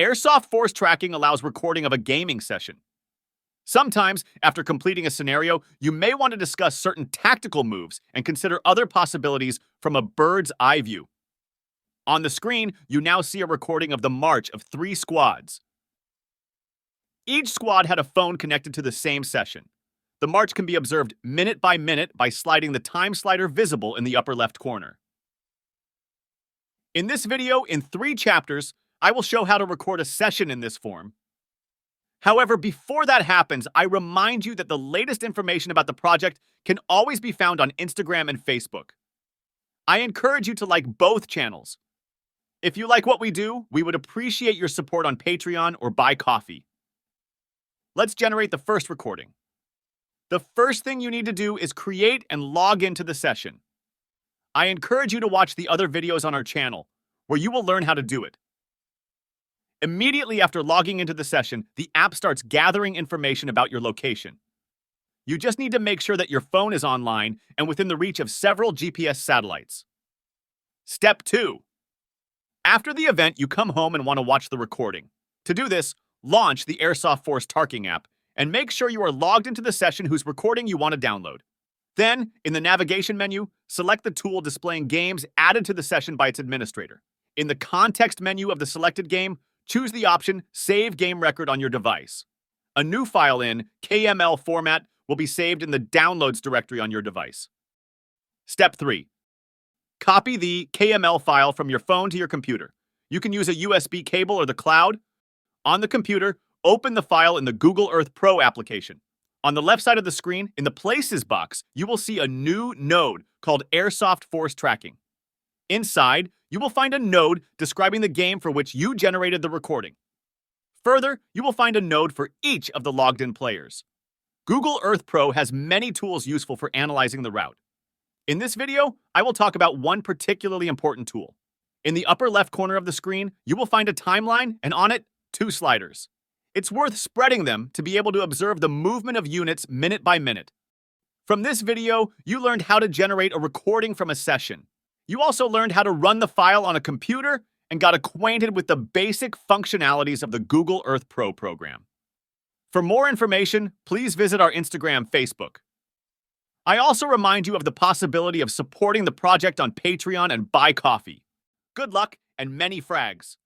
Airsoft Force Tracking allows recording of a gaming session. Sometimes, after completing a scenario, you may want to discuss certain tactical moves and consider other possibilities from a bird's eye view. On the screen, you now see a recording of the march of 3 squads. Each squad had a phone connected to the same session. The march can be observed minute by sliding the time slider visible in the upper left corner. In this video, in 3 chapters, I will show how to record a session in this form. However, before that happens, I remind you that the latest information about the project can always be found on Instagram and Facebook. I encourage you to like both channels. If you like what we do, we would appreciate your support on Patreon or buy coffee. Let's generate the first recording. The first thing you need to do is create and log into the session. I encourage you to watch the other videos on our channel, where you will learn how to do it. Immediately after logging into the session, the app starts gathering information about your location. You just need to make sure that your phone is online and within the reach of several GPS satellites. Step 2. After the event, you come home and want to watch the recording. To do this, launch the Airsoft Force Tracking app and make sure you are logged into the session whose recording you want to download. Then, in the navigation menu, select the tool displaying games added to the session by its administrator. In the context menu of the selected game, choose the option Save Game Record on your device. A new file in KML format will be saved in the Downloads directory on your device. Step 3. Copy the KML file from your phone to your computer. You can use a USB cable or the cloud. On the computer, open the file in the Google Earth Pro application. On the left side of the screen, in the Places box, you will see a new node called Airsoft Force Tracking. Inside, you will find a node describing the game for which you generated the recording. Further, you will find a node for each of the logged-in players. Google Earth Pro has many tools useful for analyzing the route. In this video, I will talk about one particularly important tool. In the upper left corner of the screen, you will find a timeline, and on it, 2 sliders. It's worth spreading them to be able to observe the movement of units minute by minute. From this video, you learned how to generate a recording from a session. You also learned how to run the file on a computer and got acquainted with the basic functionalities of the Google Earth Pro program. For more information, please visit our Instagram, Facebook. I also remind you of the possibility of supporting the project on Patreon and buy coffee. Good luck and many frags.